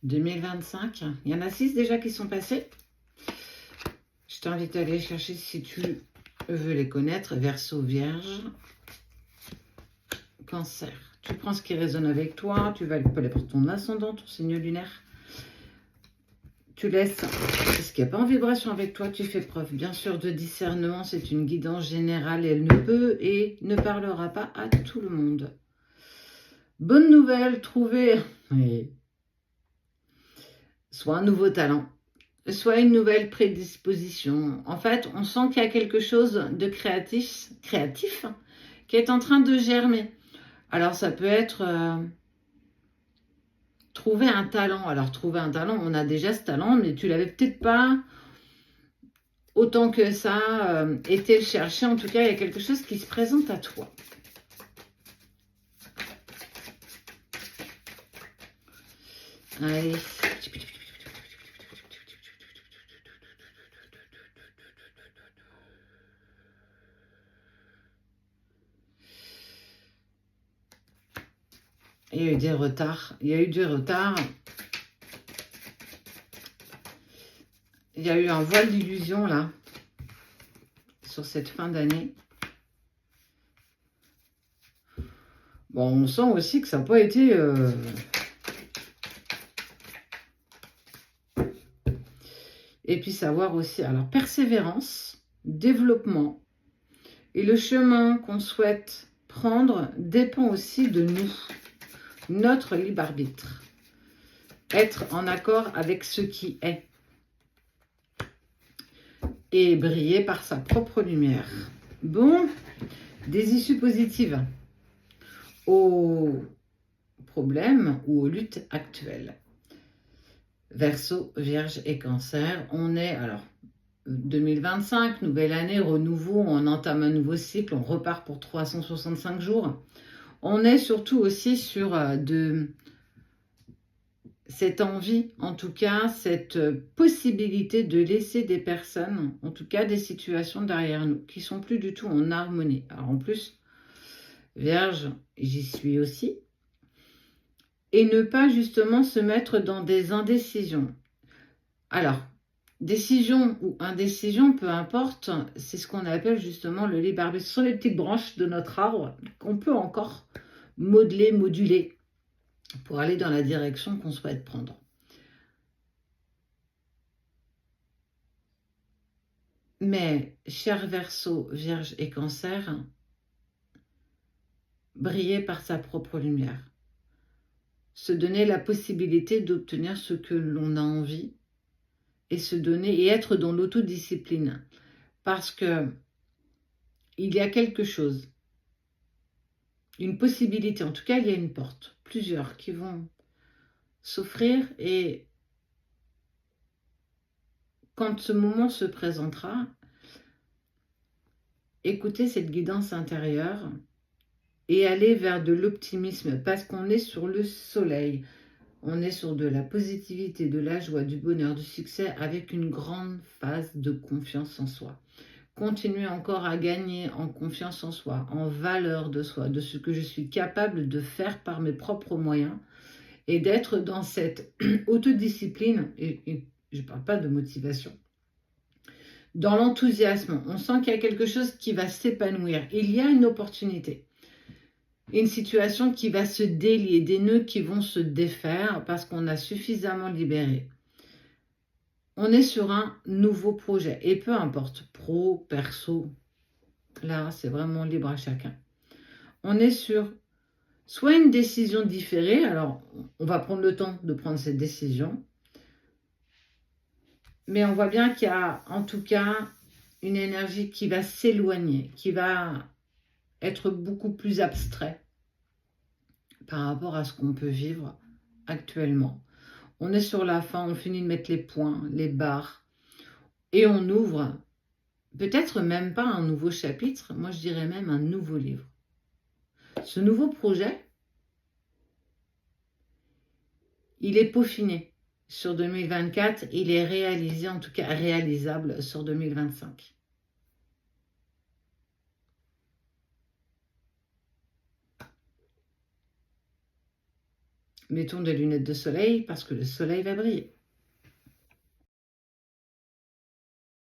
2025. Il y en a 6 déjà qui sont passés. Je t'invite à aller chercher si tu veux les connaître. Verseau, Vierge, Cancer. Tu prends ce qui résonne avec toi. Tu vas aller pour ton ascendant, ton signe lunaire. Tu laisses ce qui n'est pas en vibration avec toi. Tu fais preuve, bien sûr, de discernement. C'est une guidance générale. Elle ne peut et ne parlera pas à tout le monde. Bonne nouvelle, trouver soit un nouveau talent, soit une nouvelle prédisposition. En fait, on sent qu'il y a quelque chose de créatif qui est en train de germer. Alors, ça peut être trouver un talent. Alors, trouver un talent, on a déjà ce talent, mais tu l'avais peut-être pas autant que ça été le chercher. En tout cas, il y a quelque chose qui se présente à toi. Allez. Il y a eu des retards. Il y a eu du retard. Il y a eu un voile d'illusion là, sur cette fin d'année. Bon, on sent aussi que ça n'a pas été... Et puis savoir aussi, alors persévérance, développement. Et le chemin qu'on souhaite prendre dépend aussi de nous, notre libre arbitre. Être en accord avec ce qui est. Et briller par sa propre lumière. Bon, des issues positives aux problèmes ou aux luttes actuelles. Verseau, Vierge et Cancer, on est, alors, 2025, nouvelle année, renouveau, on entame un nouveau cycle, on repart pour 365 jours. On est surtout aussi sur cette envie, en tout cas, cette possibilité de laisser des personnes, en tout cas des situations derrière nous, qui sont plus du tout en harmonie. Alors en plus, Vierge, j'y suis aussi. Et ne pas justement se mettre dans des indécisions. Alors, décision ou indécision, peu importe, c'est ce qu'on appelle justement le libre arbitre. Ce sont les petites branches de notre arbre qu'on peut encore modeler, moduler pour aller dans la direction qu'on souhaite prendre. Mais, cher Verseau, Vierge et Cancer, briller par sa propre lumière. Se donner la possibilité d'obtenir ce que l'on a envie et se donner et être dans l'autodiscipline. Parce que il y a quelque chose, une possibilité, en tout cas il y a une porte, plusieurs qui vont s'offrir et quand ce moment se présentera, écoutez cette guidance intérieure et aller vers de l'optimisme parce qu'on est sur le soleil. On est sur de la positivité, de la joie, du bonheur, du succès avec une grande phase de confiance en soi. Continuer encore à gagner en confiance en soi, en valeur de soi, de ce que je suis capable de faire par mes propres moyens et d'être dans cette autodiscipline, et je ne parle pas de motivation, dans l'enthousiasme. On sent qu'il y a quelque chose qui va s'épanouir. Il y a une opportunité. Une situation qui va se délier, des nœuds qui vont se défaire parce qu'on a suffisamment libéré. On est sur un nouveau projet et peu importe, pro, perso, là c'est vraiment libre à chacun. On est sur soit une décision différée, alors on va prendre le temps de prendre cette décision, mais on voit bien qu'il y a en tout cas une énergie qui va s'éloigner, qui va être beaucoup plus abstrait par rapport à ce qu'on peut vivre actuellement. On est sur la fin, on finit de mettre les points, les barres, et on ouvre peut-être même pas un nouveau chapitre, moi je dirais même un nouveau livre. Ce nouveau projet, il est peaufiné sur 2024, il est réalisé, en tout cas réalisable sur 2025. Mettons des lunettes de soleil parce que le soleil va briller.